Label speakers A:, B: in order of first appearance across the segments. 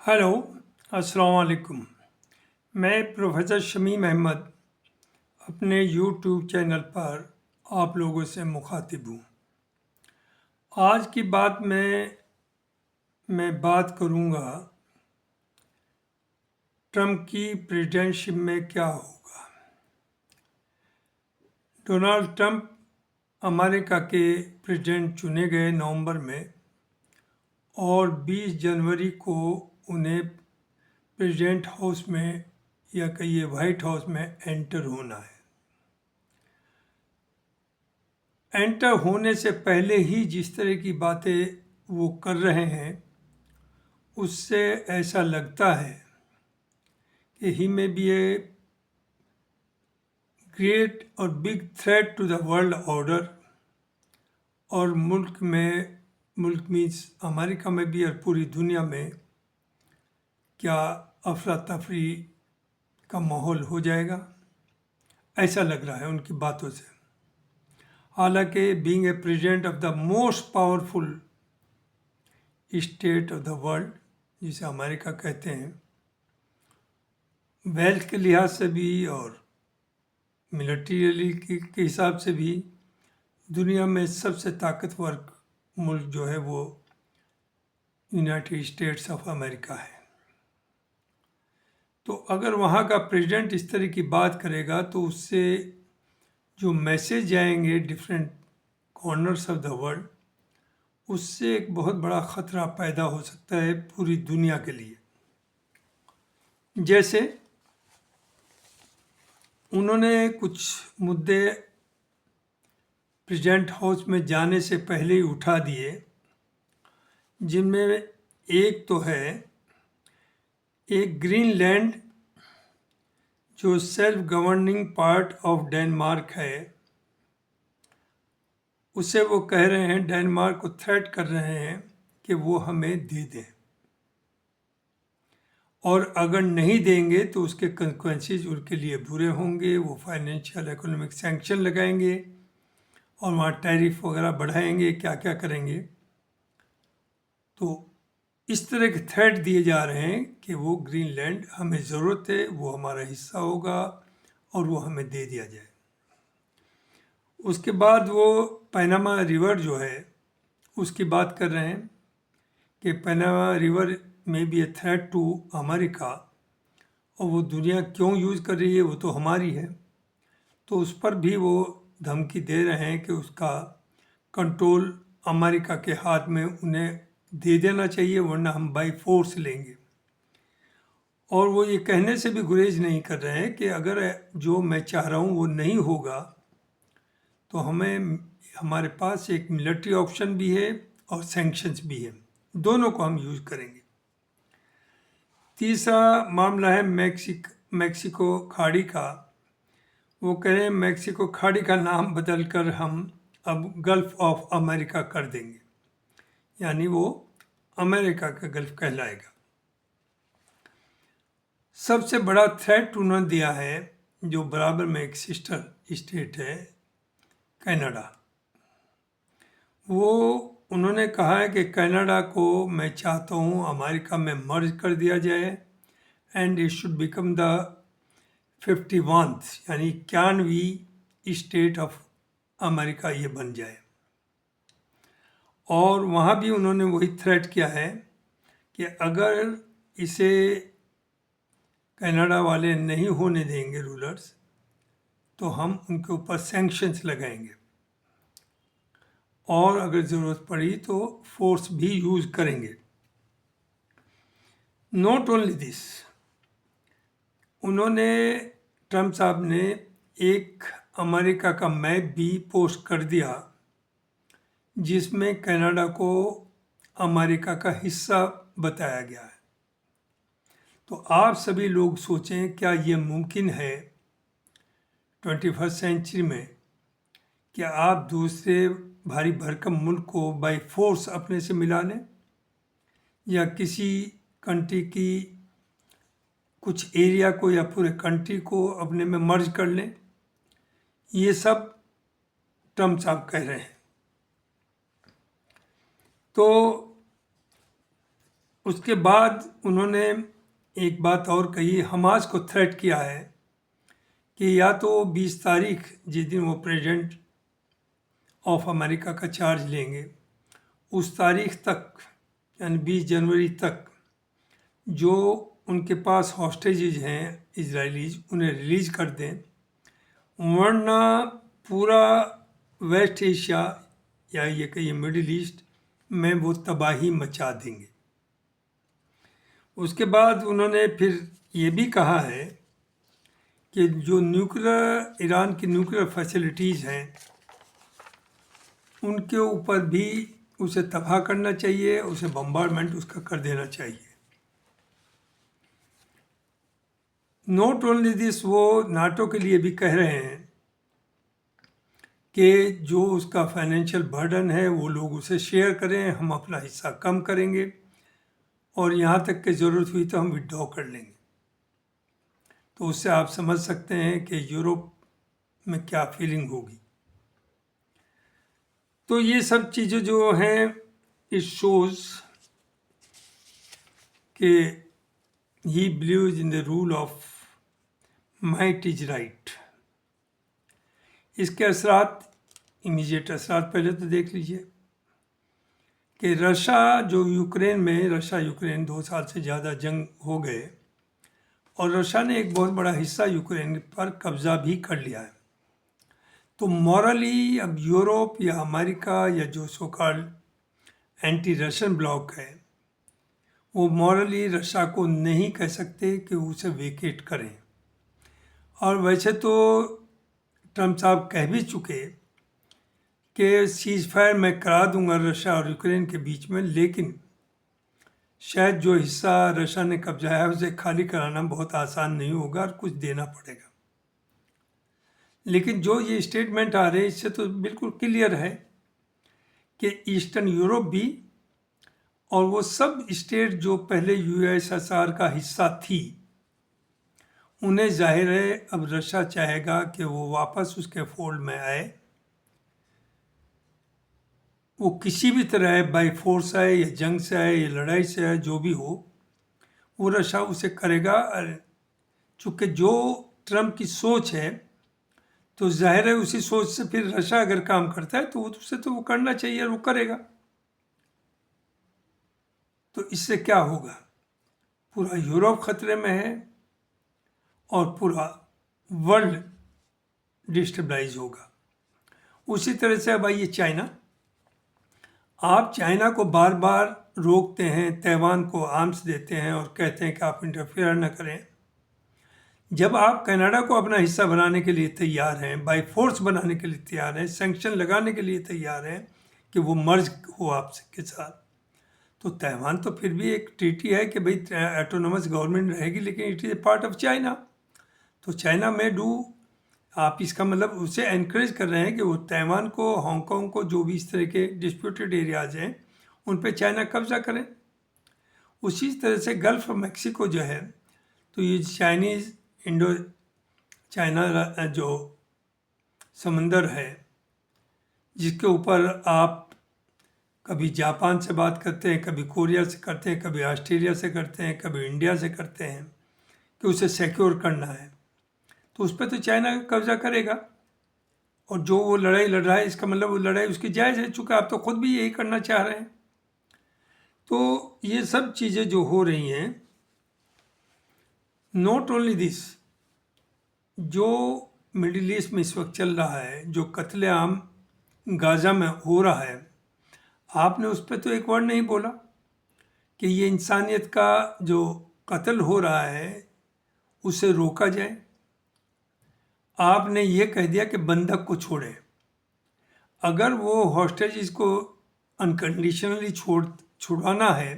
A: Hello, अस्सलाम वालेकुम। मैं प्रोफेसर शमीम अहमद अपने यूट्यूब चैनल पर आप लोगों से मुखातिब हूँ। आज की बात में मैं बात करूँगा ट्रम्प की प्रेसिडेंटशिप में क्या होगा। डोनाल्ड ट्रम्प अमेरिका के प्रेसिडेंट चुने गए नवंबर में और 20 जनवरी को उन्हें प्रेसिडेंट हाउस में या कहिए वाइट हाउस में एंटर होना है। एंटर होने से पहले ही जिस तरह की बातें वो कर रहे हैं उससे ऐसा लगता है कि ही में बी ए ग्रेट और big threat to the world order. और मुल्क मीन्स अमेरिका में भी और पूरी दुनिया में क्या अफरा तफरी का माहौल हो जाएगा, ऐसा लग रहा है उनकी बातों से। हालांकि being a president of the most powerful state of the world जिसे अमेरिका कहते हैं, वेल्थ के लिहाज से भी और मिलिट्री के हिसाब से भी दुनिया में सबसे ताकतवर मुल्क जो है वो यूनाइटेड स्टेट्स ऑफ अमेरिका है। तो अगर वहाँ का प्रेसिडेंट इस तरह की बात करेगा तो उससे जो मैसेज जाएंगे different corners of the world, उससे एक बहुत बड़ा ख़तरा पैदा हो सकता है पूरी दुनिया के लिए। जैसे उन्होंने कुछ मुद्दे प्रेसिडेंट हाउस में जाने से पहले ही उठा दिए, जिनमें एक तो है एक ग्रीनलैंड जो self governing part of Denmark है, उसे वो कह रहे हैं, डेनमार्क को थ्रेट कर रहे हैं कि वो हमें दे दें और अगर नहीं देंगे तो उसके कंसिक्वेंसेस उनके लिए बुरे होंगे। वो फाइनेंशियल इकोनॉमिक सैंक्शन लगाएंगे और वहाँ टैरिफ वगैरह बढ़ाएंगे, क्या क्या करेंगे। तो इस तरह के थ्रेट दिए जा रहे हैं कि वो ग्रीनलैंड हमें ज़रूरत है, वो हमारा हिस्सा होगा और वो हमें दे दिया जाए। उसके बाद वो पैनामा रिवर जो है उसकी बात कर रहे हैं कि पैनामा रिवर में be a threat to America, और वो दुनिया क्यों यूज़ कर रही है, वो तो हमारी है। तो उस पर भी वो धमकी दे रहे हैं कि उसका कंट्रोल अमेरिका के हाथ में उन्हें दे देना चाहिए, वरना हम बाई फोर्स लेंगे। और वो ये कहने से भी गुरेज नहीं कर रहे हैं कि अगर जो मैं चाह रहा हूँ वो नहीं होगा तो हमारे पास एक मिलिट्री ऑप्शन भी है और सैंक्शंस भी है, दोनों को हम यूज़ करेंगे। तीसरा मामला है मैक्सिको खाड़ी का। वो कह रहे हैं मैक्सिको खाड़ी का नाम बदलकर हम अब गल्फ ऑफ अमेरिका कर देंगे, यानी वो अमेरिका का गल्फ कहलाएगा। सबसे बड़ा थ्रेट उन्होंने दिया है, जो बराबर में एक सिस्टर स्टेट है, कनाडा। वो उन्होंने कहा है कि कनाडा को मैं चाहता हूँ अमेरिका में मर्ज कर दिया जाए and it should become the 51th यानी 91वीं स्टेट ऑफ अमेरिका ये बन जाए। और वहाँ भी उन्होंने वही थ्रेट किया है कि अगर इसे कनाडा वाले नहीं होने देंगे रूलर्स, तो हम उनके ऊपर सैंक्शंस लगाएंगे और अगर ज़रूरत पड़ी तो फोर्स भी यूज़ करेंगे। नॉट ओनली दिस, उन्होंने ट्रम्प साहब ने एक अमेरिका का मैप भी पोस्ट कर दिया जिसमें कनाडा को अमेरिका का हिस्सा बताया गया है। तो आप सभी लोग सोचें, क्या ये मुमकिन है 21st सेंचुरी में कि आप दूसरे भारी भरकम मुल्क को बाय फोर्स अपने से मिला लें या किसी कंट्री की कुछ एरिया को या पूरे कंट्री को अपने में मर्ज कर लें? ये सब ट्रम्प साहब कह रहे हैं। तो उसके बाद उन्होंने एक बात और कही, हमास को थ्रेट किया है कि या तो 20 तारीख जिस दिन वो प्रेसिडेंट ऑफ अमेरिका का चार्ज लेंगे उस तारीख तक, यानी 20 जनवरी तक, जो उनके पास हॉस्टेजेज हैं इजरायलीज उन्हें रिलीज कर दें, वरना पूरा वेस्ट एशिया या ये कहिए मिडिल ईस्ट में वो तबाही मचा देंगे। उसके बाद उन्होंने फिर ये भी कहा है कि जो न्यूक्लियर ईरान की न्यूक्लियर फैसिलिटीज़ हैं उनके ऊपर भी उसे तबाह करना चाहिए, उसे बम्बार्डमेंट उसका कर देना चाहिए। नॉट ओनली दिस, वो नाटो के लिए भी कह रहे हैं कि जो उसका फाइनेंशियल बर्डन है वो लोग उसे शेयर करें, हम अपना हिस्सा कम करेंगे और यहाँ तक कि ज़रूरत हुई तो हम विड्रॉ कर लेंगे। तो उससे आप समझ सकते हैं कि यूरोप में क्या फीलिंग होगी। तो ये सब चीज़ें जो हैं इट शोज़ कि he believes in the rule of might is right. इसके असरात, इमीडिएट असरात पहले तो देख लीजिए कि रशिया जो यूक्रेन में, रशिया यूक्रेन 2 साल से ज़्यादा जंग हो गए और रशिया ने एक बहुत बड़ा हिस्सा यूक्रेन पर कब्ज़ा भी कर लिया है। तो मॉरली अब यूरोप या अमेरिका या जो so called anti Russian block है वो मॉरली रशिया को नहीं कह सकते कि उसे वेकेट करें। और वैसे तो ट्रम्प साहब कह भी चुके कि सीज फायर मैं करा दूंगा रशिया और यूक्रेन के बीच में, लेकिन शायद जो हिस्सा रशिया ने कब्जा है उसे खाली कराना बहुत आसान नहीं होगा और कुछ देना पड़ेगा। लेकिन जो ये स्टेटमेंट आ रहे हैं इससे तो बिल्कुल क्लियर है कि ईस्टर्न यूरोप भी और वो सब स्टेट जो पहले यूएसएसआर का हिस्सा थी उन्हें जाहिर है अब रशिया चाहेगा कि वो वापस उसके फोल्ड में आए। वो किसी भी तरह है, बाई फोर्स आए या जंग से आए या लड़ाई से आए, जो भी हो वो रशिया उसे करेगा। चूँकि जो ट्रम्प की सोच है तो जाहिर है उसी सोच से फिर रशिया अगर काम करता है तो उसे तो वो करना चाहिए और वो करेगा। तो इससे क्या होगा, पूरा यूरोप खतरे में है और पूरा वर्ल्ड डिस्टेबलाइज होगा। उसी तरह से अब आइए चाइना। आप चाइना को बार बार रोकते हैं, ताइवान को आर्म्स देते हैं और कहते हैं कि आप इंटरफेयर न करें। जब आप कनाडा को अपना हिस्सा बनाने के लिए तैयार हैं, बाई फोर्स बनाने के लिए तैयार हैं, सैंक्शन लगाने के लिए तैयार हैं कि वो मर्ज हो आपके साथ, तो ताइवान तो फिर भी एक ट्रीटी है कि भाई ऑटोनोमस गवर्नमेंट रहेगी, लेकिन it is a part of China. तो चाइना में आप इसका मतलब उसे एनकरेज कर रहे हैं कि वो ताइवान को, हांगकांग को, जो भी इस तरह के डिस्प्यूटेड एरियाज हैं उन पे चाइना कब्जा करें। उसी तरह से गल्फ ऑफ मैक्सिको जो है, तो ये चाइनीज़ इंडो चाइना जो समंदर है जिसके ऊपर आप कभी जापान से बात करते हैं, कभी कोरिया से करते हैं, कभी ऑस्ट्रेलिया से करते हैं, कभी इंडिया से करते हैं कि उसे सिक्योर करना है, तो उस पर तो चाइना कब्जा करेगा। और जो वो लड़ाई लड़ रहा है इसका मतलब वो लड़ाई उसकी जायज़ है, चूँकि आप तो खुद भी यही करना चाह रहे हैं। तो ये सब चीज़ें जो हो रही हैं, नॉट ओनली दिस, जो मिडिल ईस्ट में इस वक्त चल रहा है, जो कत्लेआम गाज़ा में हो रहा है, आपने उस पर तो एक वर्ड नहीं बोला कि ये इंसानियत का जो कत्ल हो रहा है उसे रोका जाए। आपने ये कह दिया कि बंधक को छोड़े। अगर वो हॉस्टेजेस को अनकंडीशनली छुड़वाना है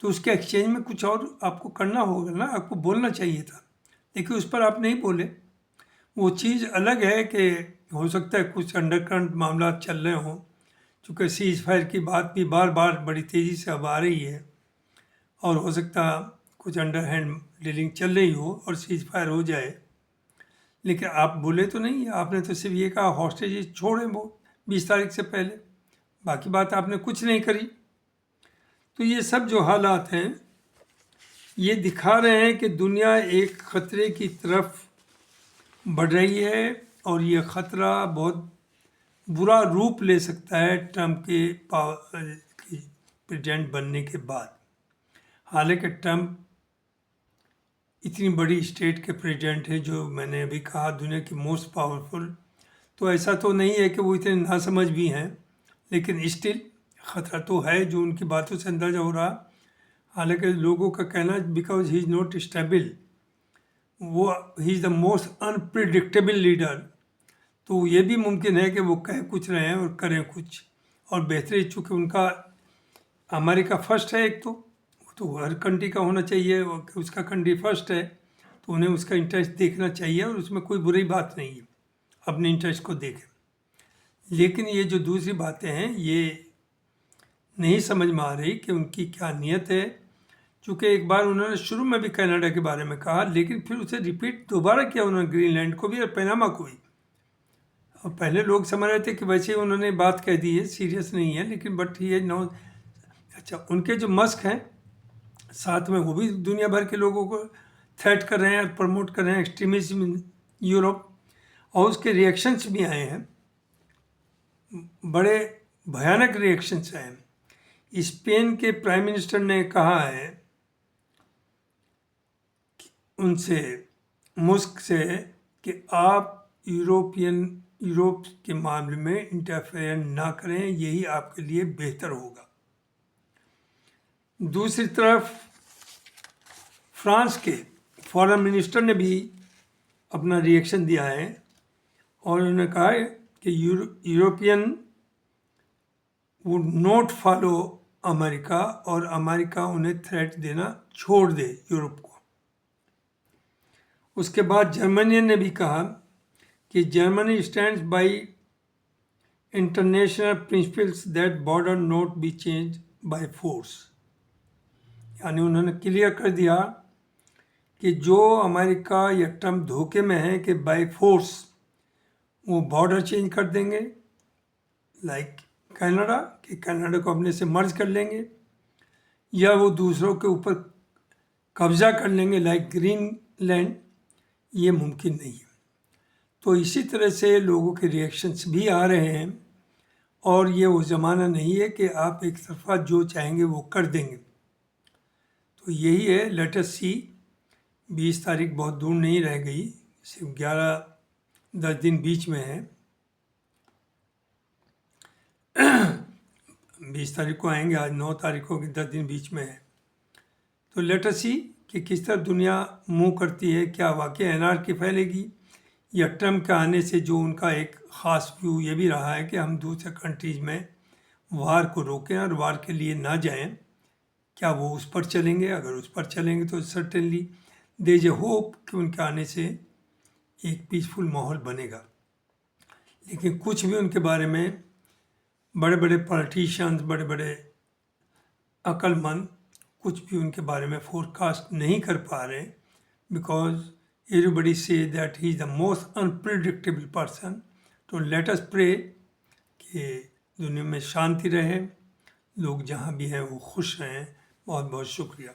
A: तो उसके एक्सचेंज में कुछ और आपको करना होगा ना, आपको बोलना चाहिए था, लेकिन उस पर आप नहीं बोले। वो चीज़ अलग है कि हो सकता है कुछ अंडरकरंट मामला चल रहे हों, चूँकि सीज फायर की बात भी बार बार बड़ी तेज़ी से अब आ रही है और हो सकता कुछ अंडर हैंड डीलिंग चल रही हो और सीज फायर हो जाए, लेकिन आप बोले तो नहीं। आपने तो सिर्फ ये कहा हॉस्टेज छोड़ें वो 20 तारीख से पहले, बाकी बात आपने कुछ नहीं करी। तो ये सब जो हालात हैं ये दिखा रहे हैं कि दुनिया एक ख़तरे की तरफ बढ़ रही है और ये ख़तरा बहुत बुरा रूप ले सकता है ट्रंप के प्रेसिडेंट बनने के बाद। हालांकि ट्रंप इतनी बड़ी स्टेट के प्रेसिडेंट है, जो मैंने अभी कहा दुनिया की मोस्ट पावरफुल, तो ऐसा तो नहीं है कि वो इतने नासमझ भी हैं, लेकिन स्टिल ख़तरा तो है जो उनकी बातों से अंदाज़ा हो रहा। हालांकि लोगों का कहना because he is not stable, वो he is the most unpredictable leader, तो ये भी मुमकिन है कि वो कह कुछ रहे हैं और करें कुछ। और बेहतरी चूँकि उनका अमेरिका फर्स्ट है, एक तो हर कंट्री का होना चाहिए, उसका कंट्री फर्स्ट है तो उन्हें उसका इंटरेस्ट देखना चाहिए और उसमें कोई बुरी बात नहीं है, अपने इंटरेस्ट को देखें। लेकिन ये जो दूसरी बातें हैं ये नहीं समझ में आ रही कि उनकी क्या नीयत है, चूँकि एक बार उन्होंने शुरू में भी कनाडा के बारे में कहा, लेकिन फिर उसे रिपीट दोबारा किया उन्होंने, ग्रीनलैंड को भी और पनामा को भी। और पहले लोग समझ रहे थे कि वैसे ही उन्होंने बात कह दी है, सीरियस नहीं है, लेकिन बट ये नो। अच्छा, उनके जो मस्क हैं साथ में, वो भी दुनिया भर के लोगों को थ्रेट कर रहे हैं और प्रमोट कर रहे हैं एक्सट्रीमिज्म इन यूरोप, और उसके रिएक्शंस भी आए हैं, बड़े भयानक रिएक्शंस आए हैं। स्पेन के प्राइम मिनिस्टर ने कहा है उनसे, मुस्क से, कि आप यूरोप के मामले में इंटरफेयर ना करें, यही आपके लिए बेहतर होगा। दूसरी तरफ फ्रांस के फॉरेन मिनिस्टर ने भी अपना रिएक्शन दिया है और उन्होंने कहा है कि European would not follow America, और अमेरिका उन्हें थ्रेट देना छोड़ दे यूरोप को। उसके बाद जर्मनी ने भी कहा कि Germany stands by international principles that border not be change by force. यानी उन्होंने क्लियर कर दिया कि जो अमेरिका या ट्रंप धोखे में है कि बाय फोर्स वो बॉर्डर चेंज कर देंगे, लाइक कनाडा, कि कनाडा को अपने से मर्ज कर लेंगे, या वो दूसरों के ऊपर कब्जा कर लेंगे लाइक ग्रीनलैंड, ये मुमकिन नहीं है। तो इसी तरह से लोगों के रिएक्शंस भी आ रहे हैं, और ये वो ज़माना नहीं है कि आप एक तरफा जो चाहेंगे वो कर देंगे। तो यही है, लेट अस सी। 20 तारीख बहुत दूर नहीं रह गई, सिर्फ 11-10 दिन बीच में है। 20 तारीख को आएंगे, आज 9 तारीख को, 10 दिन बीच में है। तो लेट अस सी कि किस तरह दुनिया मूव करती है, क्या वाकई एनार्की फैलेगी, या ट्रंप के आने से जो उनका एक ख़ास व्यू ये भी रहा है कि हम दूसरे कंट्रीज़ में वार को रोकें और वार के लिए ना जाएं, क्या वो उस पर चलेंगे? अगर उस पर चलेंगे तो certainly there is a hope कि उनके आने से एक पीसफुल माहौल बनेगा। लेकिन कुछ भी उनके बारे में बड़े बड़े पॉलिटिशियंस, बड़े बड़े अक्लमंद कुछ भी उनके बारे में फोरकास्ट नहीं कर पा रहे, because everybody say that he is the most unpredictable person. तो लेट अस प्रे कि दुनिया में शांति रहे, लोग जहाँ भी हैं वो खुश रहें। बहुत बहुत शुक्रिया।